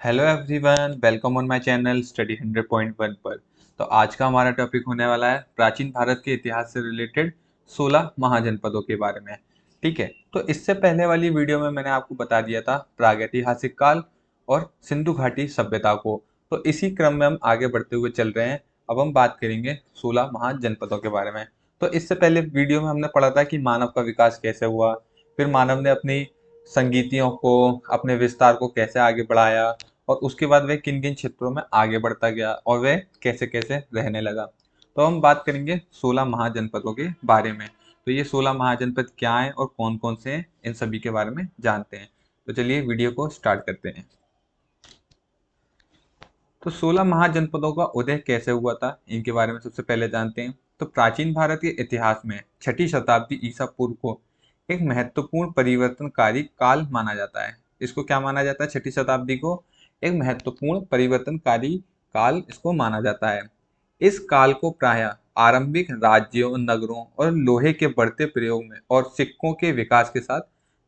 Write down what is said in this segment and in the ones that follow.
Hello everyone, welcome on my channel study 100.1 पर। तो आज का हमारा टॉपिक होने वाला है प्राचीन भारत के इतिहास से रिलेटेड 16 महाजनपदों के बारे में। ठीक है, तो इससे पहले वाली वीडियो में मैंने आपको बता दिया था प्रागैतिहासिक काल और सिंधु घाटी सभ्यता को। तो इसी क्रम में हम आगे बढ़ते हुए चल रहे हैं। अब हम बात करेंगे 16 महाजनपदों के बारे में। तो इससे पहले वीडियो में हमने पढ़ा था कि मानव का विकास कैसे हुआ, फिर मानव ने अपनी संगीतियों को, अपने विस्तार को कैसे आगे बढ़ाया, और उसके बाद वह किन किन क्षेत्रों में आगे बढ़ता गया और वह कैसे कैसे रहने लगा। तो हम बात करेंगे 16 महाजनपदों के बारे में। तो ये 16 महाजनपद क्या हैं और कौन कौन से हैं, इन सभी के बारे में जानते हैं। तो चलिए वीडियो को स्टार्ट करते हैं। तो 16 महाजनपदों का उदय कैसे हुआ था, इनके बारे में सबसे पहले जानते हैं। तो प्राचीन भारत के इतिहास में छठी शताब्दी ईसा पूर्व को एक महत्वपूर्ण परिवर्तनकारी काल माना जाता है। इसको क्या माना जाता है? छठी शताब्दी को एक महत्वपूर्ण परिवर्तनकारी काल इसको माना जाता है। इस काल को प्रायः आरंभिक राज्यों, नगरों और लोहे के बढ़ते प्रयोग में और सिक्कों के विकास के साथ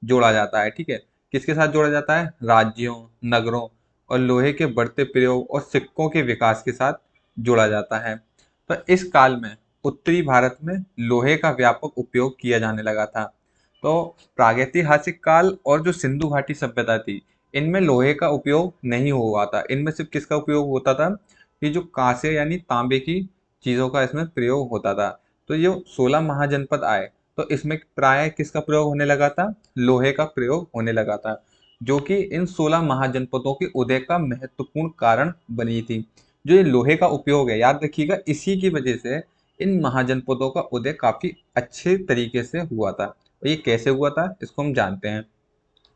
जोड़ा जाता है। ठीक है, किसके साथ जोड़ा जाता है? राज्यों, नगरों और लोहे के बढ़ते प्रयोग और सिक्कों के विकास के साथ जोड़ा जाता है। तो इस काल में उत्तरी भारत में लोहे का व्यापक उपयोग किया जाने लगा था। तो प्रागैतिहासिक काल और जो सिंधु घाटी सभ्यता थी, इनमें लोहे का उपयोग नहीं हुआ था। इनमें सिर्फ किसका उपयोग होता था? कि जो कांसे यानी तांबे की चीजों का इसमें प्रयोग होता था। तो ये 16 महाजनपद आए तो इसमें प्राय किसका प्रयोग होने लगा था? लोहे का प्रयोग होने लगा था, जो कि इन 16 महाजनपदों के उदय का महत्वपूर्ण कारण बनी थी। जो ये लोहे का उपयोग है, याद रखिएगा, इसी की वजह से इन महाजनपदों का उदय काफी अच्छे तरीके से हुआ था। और ये कैसे हुआ था, इसको हम जानते हैं।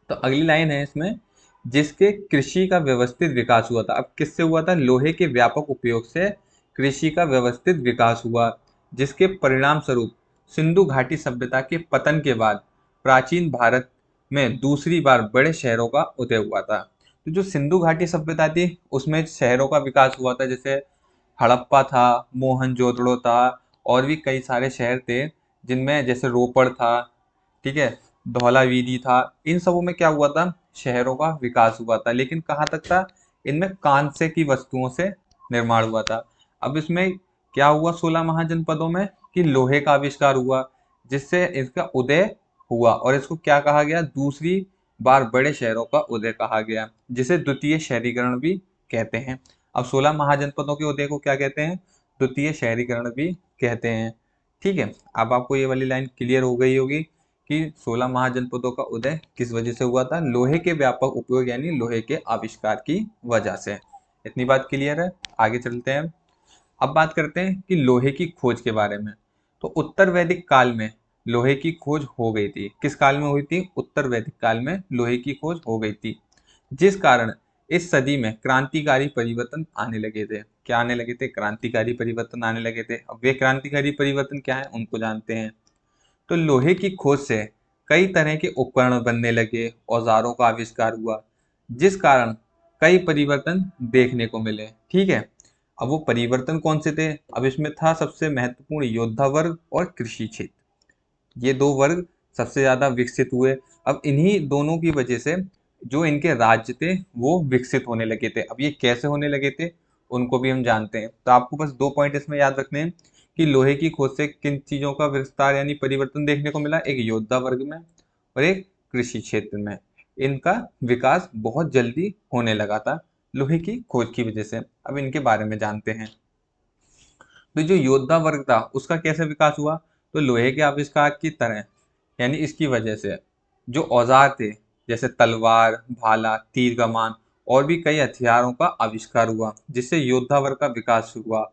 तो अगली लाइन है इसमें, जिसके कृषि का व्यवस्थित विकास हुआ था। अब किससे हुआ था? लोहे के व्यापक उपयोग से कृषि का व्यवस्थित विकास हुआ, जिसके परिणाम स्वरूप सिंधु घाटी सभ्यता के पतन के बाद प्राचीन भारत में दूसरी बार बड़े शहरों का उदय हुआ था। तो जो सिंधु घाटी सभ्यता थी, उसमें शहरों का विकास हुआ था, जैसे हड़प्पा था, मोहनजोदड़ो था, और भी कई सारे शहर थे जिनमें, जैसे रोपड़ था, ठीक है, धौलावीरी था। इन सबों में क्या हुआ था? शहरों का विकास हुआ था, लेकिन कहाँ तक था? इनमें कांस्य की वस्तुओं से निर्माण हुआ था। अब इसमें क्या हुआ 16 महाजनपदों में? कि लोहे का आविष्कार हुआ, जिससे इसका उदय हुआ, और इसको क्या कहा गया? दूसरी बार बड़े शहरों का उदय कहा गया, जिसे द्वितीय शहरीकरण भी कहते हैं। अब 16 महाजनपदों के उदय को क्या कहते हैं? द्वितीय शहरीकरण भी कहते हैं। ठीक है, अब आपको ये वाली लाइन क्लियर हो गई होगी कि 16 महाजनपदों का उदय किस वजह से हुआ था? लोहे के व्यापक उपयोग यानी लोहे के आविष्कार की वजह से। इतनी बात क्लियर है, आगे चलते हैं। अब बात करते हैं कि लोहे की खोज के बारे में। तो उत्तर वैदिक काल में लोहे की खोज हो गई थी। किस काल में हुई थी? उत्तर वैदिक काल में लोहे की खोज हो गई थी, जिस कारण इस सदी में क्रांतिकारी परिवर्तन आने लगे थे। क्या आने लगे थे? क्रांतिकारी परिवर्तन आने लगे थे। अब वे क्रांतिकारी परिवर्तन क्या है, उनको जानते हैं। तो लोहे की खोज से कई तरह के उपकरण बनने लगे, औजारों का आविष्कार हुआ, जिस कारण कई परिवर्तन देखने को मिले। ठीक है, अब वो परिवर्तन कौन से थे? अब इसमें था सबसे महत्वपूर्ण योद्धा वर्ग और कृषि क्षेत्र। ये दो वर्ग सबसे ज्यादा विकसित हुए। अब इन्हीं दोनों की वजह से जो इनके राज्य थे वो विकसित होने लगे थे। अब ये कैसे होने लगे थे, उनको भी हम जानते हैं। तो आपको बस दो पॉइंट इसमें याद रखने हैं कि लोहे की खोज से किन चीजों का विस्तार यानी परिवर्तन देखने को मिला। एक योद्धा वर्ग में और एक कृषि क्षेत्र में। इनका विकास बहुत जल्दी होने लगा था लोहे की खोज की वजह से। अब इनके बारे में जानते हैं। तो जो योद्धा वर्ग था उसका कैसे विकास हुआ? तो लोहे के आविष्कार की तरह यानी इसकी वजह से जो औजार थे, जैसे तलवार, भाला, तीर कमान और भी कई हथियारों का आविष्कार हुआ, जिससे योद्धा वर्ग का विकास हुआ,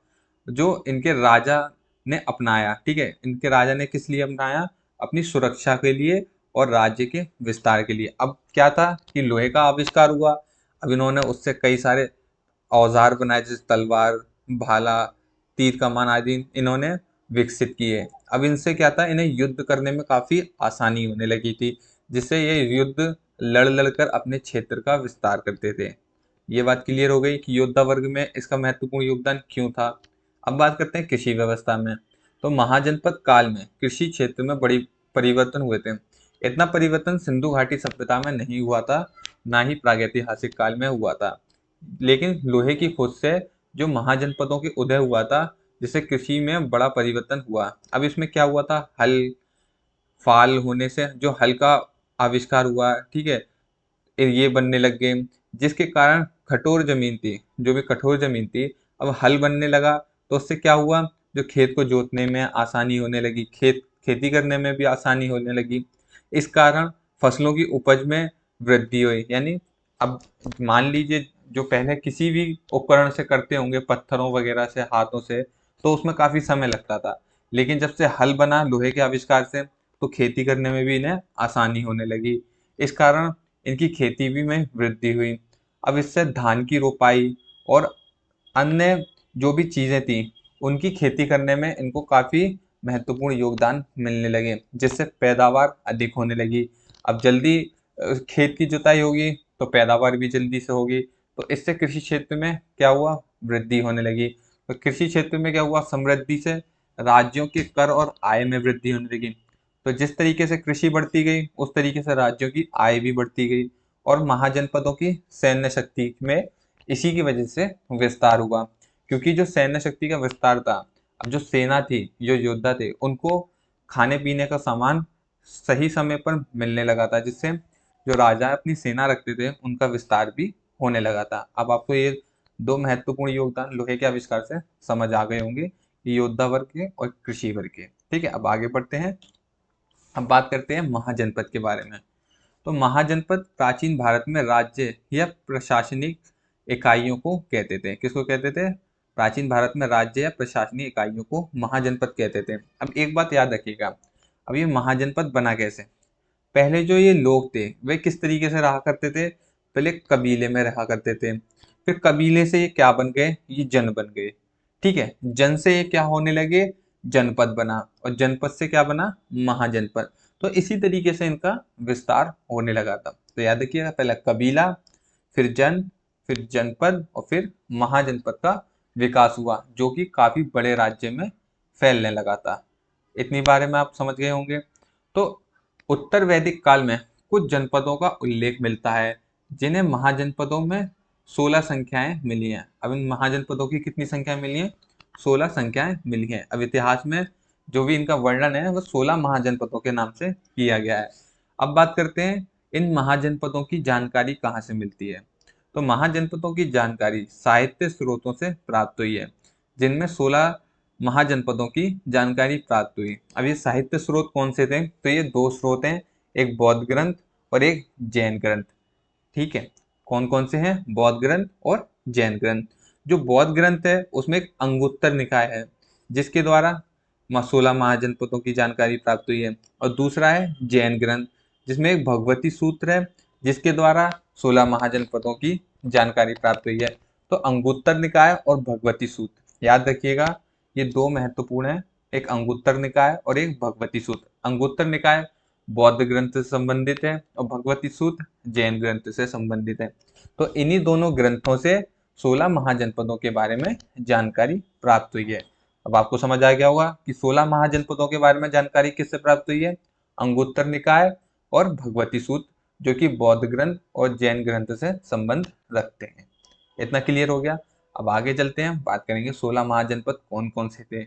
जो इनके राजा ने अपनाया। ठीक है, इनके राजा ने किस लिए अपनाया? अपनी सुरक्षा के लिए और राज्य के विस्तार के लिए। अब क्या था कि लोहे का आविष्कार हुआ, अब इन्होंने उससे कई सारे औजार बनाए, जैसे तलवार, भाला, तीर कमान आदि इन्होंने विकसित किए। अब इनसे क्या था, इन्हें युद्ध करने में काफी आसानी होने लगी थी, जिससे ये युद्ध लड़ लड़कर अपने क्षेत्र का विस्तार करते थे। ये बात क्लियर हो गई कि योद्धा वर्ग में इसका महत्वपूर्ण योगदान क्यों था। अब बात करते हैं कृषि व्यवस्था में। तो महाजनपद काल में कृषि क्षेत्र में बड़ी परिवर्तन हुए थे। इतना परिवर्तन सिंधु घाटी सभ्यता में नहीं हुआ था, ना ही प्रागैतिहासिक काल में हुआ था। लेकिन लोहे की खोज से जो महाजनपदों के उदय हुआ था, जिससे कृषि में बड़ा परिवर्तन हुआ। अब इसमें क्या हुआ था, हल फाल होने से जो हल का आविष्कार हुआ, ठीक है, ये बनने लग गए, जिसके कारण कठोर जमीन थी, जो भी कठोर जमीन थी, अब हल बनने लगा। तो उससे क्या हुआ, जो खेत को जोतने में आसानी होने लगी, खेती करने में भी आसानी होने लगी। इस कारण फसलों की उपज में वृद्धि हुई। यानी अब मान लीजिए, जो पहले किसी भी उपकरण से करते होंगे, पत्थरों वगैरह से, हाथों से, तो उसमें काफी समय लगता था। लेकिन जब से हल बना लोहे के आविष्कार से, तो खेती करने में भी इन्हें आसानी होने लगी। इस कारण इनकी खेती भी में वृद्धि हुई। अब इससे धान की रोपाई और अन्य जो भी चीजें थी, उनकी खेती करने में इनको काफी महत्वपूर्ण योगदान मिलने लगे, जिससे पैदावार अधिक होने लगी। अब जल्दी खेत की जुताई होगी तो पैदावार भी जल्दी से होगी। तो इससे कृषि क्षेत्र में क्या हुआ, वृद्धि होने लगी। तो कृषि क्षेत्र में क्या हुआ, समृद्धि से राज्यों के कर और आय में वृद्धि होने लगी। तो जिस तरीके से कृषि बढ़ती गई, उस तरीके से राज्यों की आय भी बढ़ती गई, और महाजनपदों की सैन्य शक्ति में इसी की वजह से विस्तार हुआ। क्योंकि जो सैन्य शक्ति का विस्तार था, अब जो सेना थी, जो योद्धा थे, उनको खाने पीने का सामान सही समय पर मिलने लगा था, जिससे जो राजा अपनी सेना रखते थे, उनका विस्तार भी होने लगा था। अब आपको ये दो महत्वपूर्ण योगदान लोहे के आविष्कार से समझ आ गए होंगे, कि योद्धा वर्ग के और कृषि वर्ग के। ठीक है, अब आगे बढ़ते हैं। अब बात करते हैं महाजनपद के बारे में। तो महाजनपद प्राचीन भारत में राज्य या प्रशासनिक इकाइयों को कहते थे। किसको कहते थे, प्राचीन भारत में राज्य या प्रशासनिक इकाइयों को महाजनपद कहते थे। अब एक बात याद रखिएगा, अब ये महाजनपद बना कैसे। पहले जो ये लोग थे, वे किस तरीके से रहा करते थे, पहले कबीले में रहा करते थे। फिर कबीले से ये क्या बन गए, ये जन बन गए। ठीक है, जन से ये क्या होने लगे, जनपद बना, और जनपद से क्या बना, महाजनपद। तो इसी तरीके से इनका विस्तार होने लगा था। तो याद रखिएगा, पहला कबीला, फिर जन, फिर जनपद, और फिर महाजनपद का विकास हुआ, जो कि काफी बड़े राज्य में फैलने लगा था। इतनी बारे में आप समझ गए होंगे। तो उत्तर वैदिक काल में कुछ जनपदों का उल्लेख मिलता है, जिन्हें महाजनपदों में 16 संख्याएं मिली हैं। अब इन महाजनपदों की कितनी संख्या मिली है, 16 संख्याएं मिली हैं। अब इतिहास में जो भी इनका वर्णन है, वो 16 महाजनपदों के नाम से किया गया है। अब बात करते हैं, इन महाजनपदों की जानकारी कहाँ से मिलती है। तो महाजनपदों की जानकारी साहित्य स्रोतों से प्राप्त हुई है, जिनमें 16 महाजनपदों की जानकारी प्राप्त हुई। अब ये साहित्य स्रोत कौन से थे, तो ये दो स्रोत हैं, एक बौद्ध ग्रंथ और एक जैन ग्रंथ। ठीक है, कौन कौन से हैं, बौद्ध ग्रंथ और जैन ग्रंथ। जो बौद्ध ग्रंथ है, उसमें एक अंगुत्तर निकाय है, जिसके द्वारा 16 महाजनपदों की जानकारी प्राप्त हुई है। और दूसरा है जैन ग्रंथ, जिसमें एक भगवती सूत्र है, जिसके द्वारा 16 महाजनपदों की जानकारी प्राप्त हुई है। तो अंगुत्तर निकाय और भगवती सूत्र याद रखिएगा, ये दो महत्वपूर्ण है, एक अंगुत्तर निकाय और एक भगवती सूत्र। अंगुत्तर निकाय बौद्ध ग्रंथ से संबंधित है, और भगवती सूत्र जैन ग्रंथ से संबंधित है। तो इन्हीं दोनों ग्रंथों से 16 महाजनपदों के बारे में जानकारी प्राप्त हुई है। अब आपको समझ आ गया होगा कि 16 महाजनपदों के बारे में जानकारी किससे प्राप्त हुई है, अंगुत्तर निकाय और भगवती सूत्र, जो कि बौद्ध ग्रंथ और जैन ग्रंथ से संबंध रखते हैं। इतना क्लियर हो गया। अब आगे चलते हैं, बात करेंगे 16 महाजनपद कौन कौन से थे।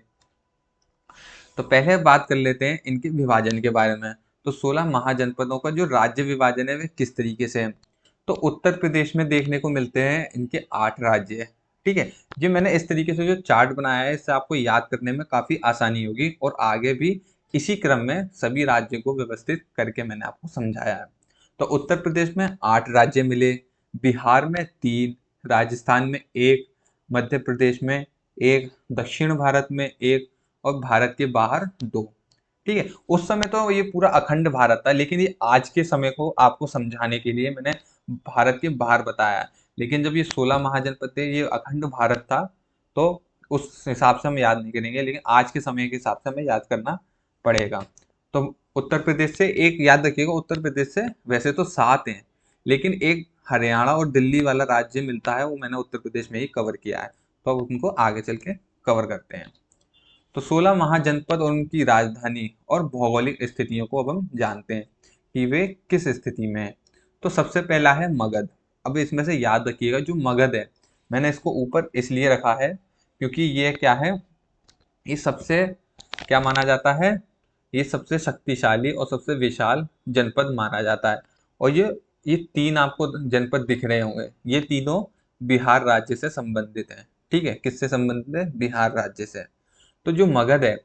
तो पहले बात कर लेते हैं इनके विभाजन के बारे में। तो 16 महाजनपदों का जो राज्य विभाजन है, वे किस तरीके से है। तो उत्तर प्रदेश में देखने को मिलते हैं इनके 8 राज्य है। ठीक है, ये मैंने इस तरीके से जो चार्ट बनाया है, इससे आपको याद करने में काफी आसानी होगी, और आगे भी इसी क्रम में सभी राज्यों को व्यवस्थित करके मैंने आपको समझाया है। तो उत्तर प्रदेश में 8 राज्य मिले, बिहार में 3, राजस्थान में 1, मध्य प्रदेश में 1, दक्षिण भारत में 1, और भारत के बाहर 2। ठीक है, उस समय तो ये पूरा अखंड भारत था, लेकिन ये आज के समय को आपको समझाने के लिए मैंने भारत के बाहर बताया। लेकिन जब ये 16 महाजनपद थे, ये अखंड भारत था, तो उस हिसाब से हम याद नहीं करेंगे, लेकिन आज के समय के हिसाब से हमें याद करना पड़ेगा। तो उत्तर प्रदेश से एक याद रखिएगा, उत्तर प्रदेश से वैसे तो 7 हैं, लेकिन एक हरियाणा और दिल्ली वाला राज्य मिलता है, वो मैंने उत्तर प्रदेश में ही कवर किया है। तो अब उनको आगे चल के कवर करते हैं। तो 16 महाजनपद और उनकी राजधानी और भौगोलिक स्थितियों को अब हम जानते हैं कि वे किस स्थिति में है। तो सबसे पहला है मगध। अब इसमें से याद रखिएगा जो मगध है, मैंने इसको ऊपर इसलिए रखा है क्योंकि ये क्या है, ये सबसे क्या माना जाता है, ये सबसे शक्तिशाली और सबसे विशाल जनपद माना जाता है। और ये तीन आपको जनपद दिख रहे होंगे, ये तीनों बिहार राज्य से संबंधित हैं। ठीक है, किससे संबंधित है, बिहार राज्य से। तो जो मगध है,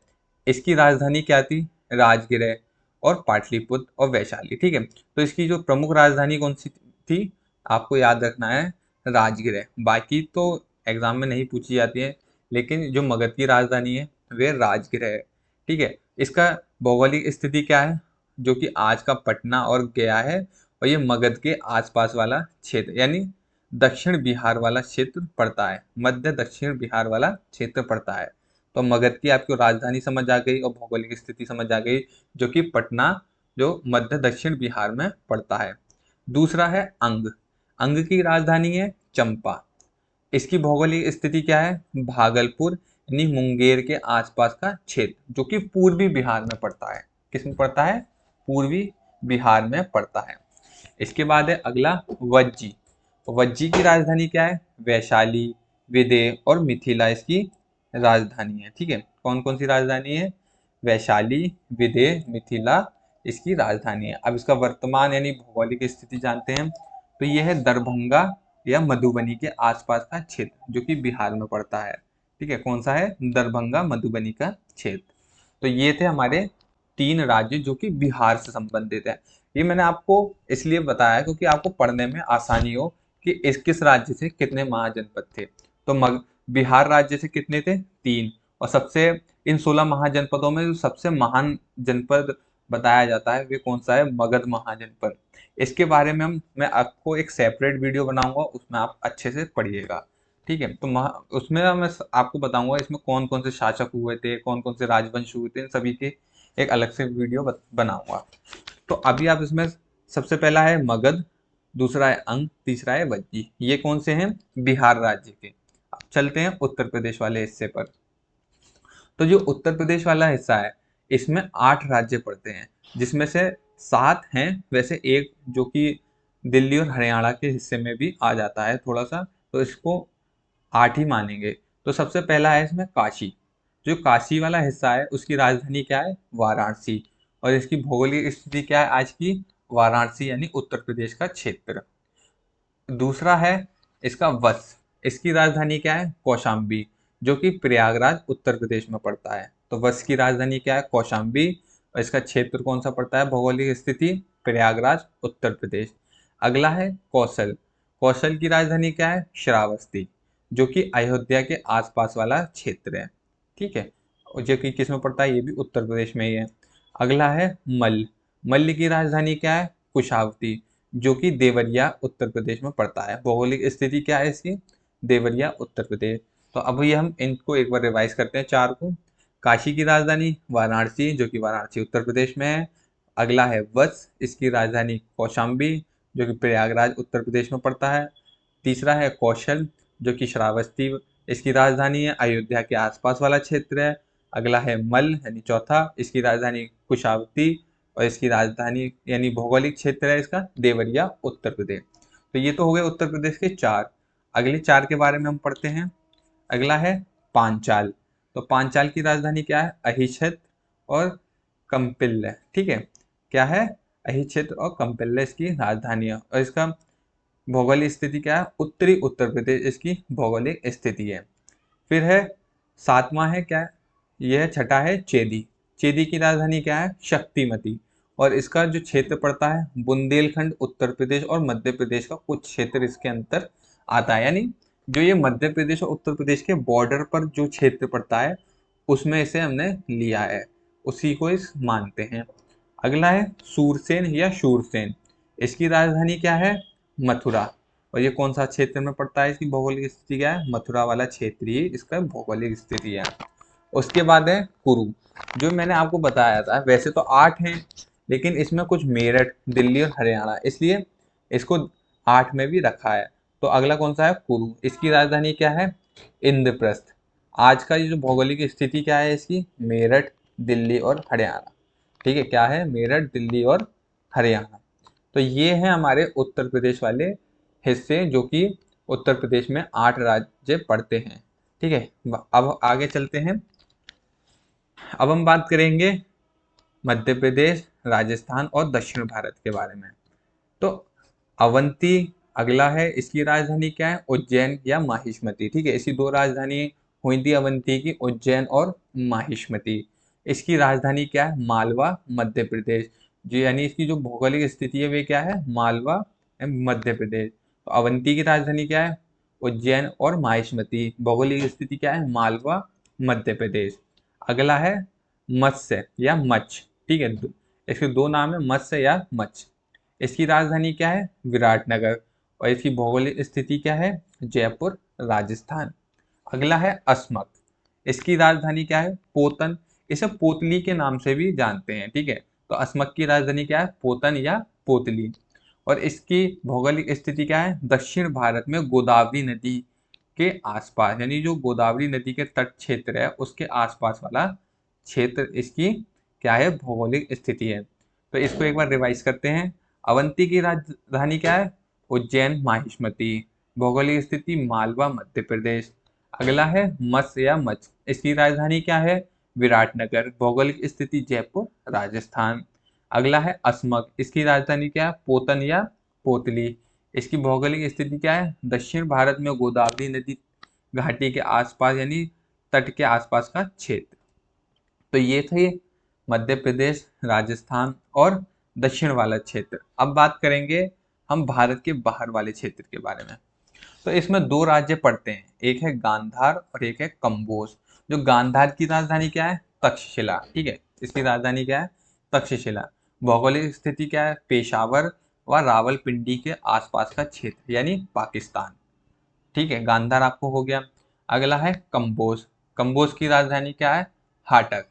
इसकी राजधानी क्या थी, राजगृह और पाटलिपुत्र और वैशाली। ठीक है, तो इसकी जो प्रमुख राजधानी कौन सी थी, आपको याद रखना है राजगृह। बाकी तो एग्जाम में नहीं पूछी जाती है, लेकिन जो मगध की राजधानी है वे राजगृह है। ठीक है, इसका भौगोलिक स्थिति क्या है, जो कि आज का पटना और गया है, और ये मगध के आसपास वाला क्षेत्र यानी दक्षिण बिहार वाला क्षेत्र पड़ता है, मध्य दक्षिण बिहार वाला क्षेत्र पड़ता है। तो मगध की आपको राजधानी समझ आ गई और भौगोलिक स्थिति समझ आ गई, जो कि पटना जो मध्य दक्षिण बिहार में पड़ता है। दूसरा है अंग। अंग की राजधानी है चंपा। इसकी भौगोलिक स्थिति क्या है, भागलपुर यानी मुंगेर के आसपास का क्षेत्र, जो कि पूर्वी बिहार में पड़ता है। किसमें पड़ता है, पूर्वी बिहार में पड़ता है। इसके बाद है अगला वज्जी। वज्जी की राजधानी क्या है, वैशाली, विदेह और मिथिला इसकी राजधानी है। ठीक है, कौन कौन सी राजधानी है, वैशाली, विदेह, मिथिला इसकी राजधानी है। अब इसका वर्तमान यानी भौगोलिक स्थिति जानते हैं, तो यह है दरभंगा या मधुबनी के आसपास का क्षेत्र, जो कि बिहार में पड़ता है। ठीक है, कौन सा है, दरभंगा मधुबनी का क्षेत्र। तो ये थे हमारे तीन राज्य जो कि बिहार से संबंधित है। ये मैंने आपको इसलिए बताया क्योंकि आपको पढ़ने में आसानी हो कि इस किस राज्य से कितने महाजनपद थे। तो बिहार राज्य से कितने थे, तीन। और सबसे इन 16 महाजनपदों में जो सबसे महान जनपद बताया जाता है वे कौन सा है, मगध महाजनपद। इसके बारे में मैं आपको एक सेपरेट वीडियो बनाऊंगा, उसमें आप अच्छे से पढ़िएगा। ठीक है, तो उसमें मैं आपको बताऊंगा इसमें कौन कौन से शासक हुए थे, कौन कौन से राजवंश हुए थे, इन सभी की एक अलग से वीडियो बनाऊंगा। तो अभी आप इसमें सबसे पहला है मगध, दूसरा है अंग, तीसरा है वज्जी। ये कौन से हैं, बिहार राज्य के। अब चलते हैं उत्तर प्रदेश वाले हिस्से पर। तो जो उत्तर प्रदेश वाला हिस्सा है, इसमें 8 राज्य पड़ते हैं, जिसमें से 7 हैं वैसे, एक जो कि दिल्ली और हरियाणा के हिस्से में भी आ जाता है थोड़ा सा, तो इसको 8 ही मानेंगे। तो सबसे पहला है इसमें काशी। जो काशी वाला हिस्सा है उसकी राजधानी क्या है, वाराणसी। और इसकी भौगोलिक स्थिति क्या है आज की, वाराणसी यानी उत्तर प्रदेश का क्षेत्र। दूसरा है इसका वत्स। इसकी राजधानी क्या है, कौशाम्बी, जो कि प्रयागराज उत्तर प्रदेश में पड़ता है। तो वत्स की राजधानी क्या है, कौशाम्बी। और इसका क्षेत्र कौन सा पड़ता है, भौगोलिक स्थिति प्रयागराज उत्तर प्रदेश। अगला है कौशल। कौशल की राजधानी क्या है, श्रावस्ती, जो कि अयोध्या के आसपास वाला क्षेत्र है। ठीक है, और जो कि किस में पड़ता है, ये भी उत्तर प्रदेश में ही है। अगला है मल्ल। मल्ल की राजधानी क्या है, कुशावती, जो कि देवरिया उत्तर प्रदेश में पड़ता है। भौगोलिक स्थिति क्या है इसकी, देवरिया उत्तर प्रदेश। तो अब ये हम इनको एक बार रिवाइज करते हैं चार को। काशी की राजधानी वाराणसी, जो कि वाराणसी उत्तर प्रदेश में है। अगला है वत्स, इसकी राजधानी कौशाम्बी, जो कि प्रयागराज उत्तर प्रदेश में पड़ता है। तीसरा है कौशल, जो कि श्रावस्ती इसकी राजधानी है, अयोध्या के आसपास वाला क्षेत्र है। अगला है मल्ल यानी चौथा, इसकी राजधानी कुशावती, और इसकी राजधानी यानी भौगोलिक क्षेत्र है इसका देवरिया उत्तर प्रदेश। तो ये तो हो गए उत्तर प्रदेश के चार। अगले चार के बारे में हम पढ़ते हैं। अगला है पांचाल। तो पांचाल की राजधानी क्या है, अहिच्छत्र और कंपिल्य। ठीक है, क्या है, अहिच्छत्र और कंपिल्य इसकी राजधानी है। और इसका भौगोलिक स्थिति क्या है, उत्तरी उत्तर प्रदेश इसकी भौगोलिक स्थिति है। फिर है सातवां है क्या है, यह छठा है चेदी। चेदी की राजधानी क्या है, शक्तिमती। और इसका जो क्षेत्र पड़ता है बुंदेलखंड उत्तर प्रदेश और मध्य प्रदेश का कुछ क्षेत्र इसके अंतर आता है। यानी जो ये मध्य प्रदेश और उत्तर प्रदेश के बॉर्डर पर जो क्षेत्र पड़ता है उसमें इसे हमने लिया है, उसी को इस मानते हैं। अगला है सूरसेन या शूरसेन। इसकी राजधानी क्या है, मथुरा। और ये कौन सा क्षेत्र में पड़ता है, इसकी भौगोलिक स्थिति क्या है, मथुरा वाला क्षेत्र ही इसका भौगोलिक स्थिति है। उसके बाद है कुरु, जो मैंने आपको बताया था। वैसे तो 8 हैं, लेकिन इसमें कुछ मेरठ, दिल्ली और हरियाणा, इसलिए इसको 8 में भी रखा है। तो अगला कौन सा है, कुरु। इसकी राजधानी क्या है, इंद्रप्रस्थ। आज का ये जो भौगोलिक स्थिति क्या है इसकी, मेरठ, दिल्ली और हरियाणा। ठीक है, क्या है, मेरठ, दिल्ली और हरियाणा। तो ये हैं हमारे उत्तर प्रदेश वाले हिस्से जो कि उत्तर प्रदेश में 8 राज्य पड़ते हैं। ठीक है, अब आगे चलते हैं। अब हम बात करेंगे मध्य प्रदेश, राजस्थान और दक्षिण भारत के बारे में। तो अवंती अगला है, इसकी राजधानी क्या है? उज्जैन या माहिष्मती। ठीक है, इसकी दो राजधानी हुई थी अवंती की, उज्जैन और माहिष्मती। इसकी राजधानी क्या है? मालवा, मध्य प्रदेश। जो यानी इसकी जो भौगोलिक स्थिति है वे क्या है? मालवा मध्य प्रदेश। तो अवंती की राजधानी क्या है? उज्जैन और माहिष्मती। भौगोलिक स्थिति क्या है? मालवा मध्य प्रदेश। अगला है मत्स्य या मच्छ। ठीक है, इसके दो नाम है, मत्स्य या मच्छ। इसकी राजधानी क्या है? विराटनगर। और इसकी भौगोलिक स्थिति क्या है? जयपुर, राजस्थान। अगला है अस्मक। इसकी राजधानी क्या है? पोतन। इसे पोतली के नाम से भी जानते हैं। ठीक है, तो अस्मक की राजधानी क्या है? पोतन या पोतली। और इसकी भौगोलिक स्थिति क्या है? दक्षिण भारत में गोदावरी नदी के आसपास, यानी जो गोदावरी नदी के तट क्षेत्र है उसके आसपास वाला क्षेत्र इसकी क्या है? भौगोलिक स्थिति है। तो इसको एक बार रिवाइज करते हैं। अवंती की राजधानी क्या है? उज्जैन, माहिष्मती। भौगोलिक स्थिति मालवा, मध्य प्रदेश। अगला है मत्स्य या मच्छ। इसकी राजधानी क्या है? विराटनगर। भौगोलिक स्थिति जयपुर, राजस्थान। अगला है अस्मक। इसकी राजधानी क्या है? पोतन या पोतली। इसकी भौगोलिक स्थिति क्या है? दक्षिण भारत में गोदावरी नदी घाटी के आसपास, यानी तट के आसपास का क्षेत्र। तो ये थे मध्य प्रदेश, राजस्थान और दक्षिण वाला क्षेत्र। अब बात करेंगे हम भारत के बाहर वाले क्षेत्र के बारे में। तो इसमें दो राज्य पड़ते हैं, एक है गांधार और एक है कंबोज। जो गांधार की राजधानी क्या है? तक्षशिला। ठीक है, इसकी राजधानी क्या है? तक्षशिला। भौगोलिक स्थिति क्या है? पेशावर व रावलपिंडी के आसपास का क्षेत्र, यानी पाकिस्तान। ठीक है, गांधार आपको हो गया। अगला है कंबोज। कंबोज की राजधानी क्या है? हाटक।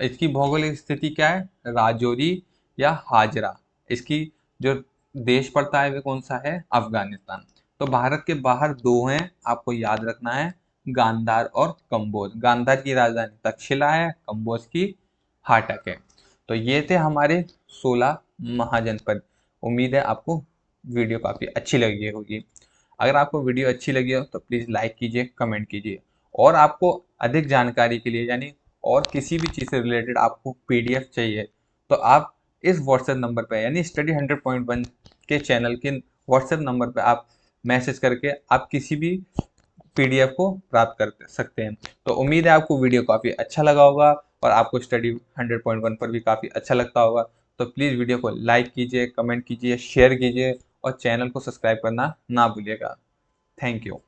इसकी भौगोलिक स्थिति क्या है? राजौरी या हाजरा। इसकी जो देश पड़ता है वे कौन सा है? अफगानिस्तान। तो भारत के बाहर दो हैं, आपको याद रखना है, गांधार और कंबोज। गांधार की राजधानी तक्षशिला है, कंबोज की हाटक है। तो ये थे हमारे 16 महाजनपद। उम्मीद है आपको वीडियो काफ़ी अच्छी लगी होगी। अगर आपको वीडियो अच्छी लगी हो तो प्लीज़ लाइक कीजिए, कमेंट कीजिए। और आपको अधिक जानकारी के लिए, यानी और किसी भी चीज़ से रिलेटेड आपको पीडीएफ चाहिए, तो आप इस व्हाट्सएप नंबर पर, यानी स्टडी 100.1 के चैनल के व्हाट्सएप नंबर पर आप मैसेज करके आप किसी भी पीडीएफ को प्राप्त कर सकते हैं। तो उम्मीद है आपको वीडियो काफ़ी अच्छा लगा होगा और आपको स्टडी 100.1 पर भी काफ़ी अच्छा लगता होगा। तो प्लीज़ वीडियो को लाइक कीजिए, कमेंट कीजिए, शेयर कीजिए और चैनल को सब्सक्राइब करना ना भूलिएगा। Thank you.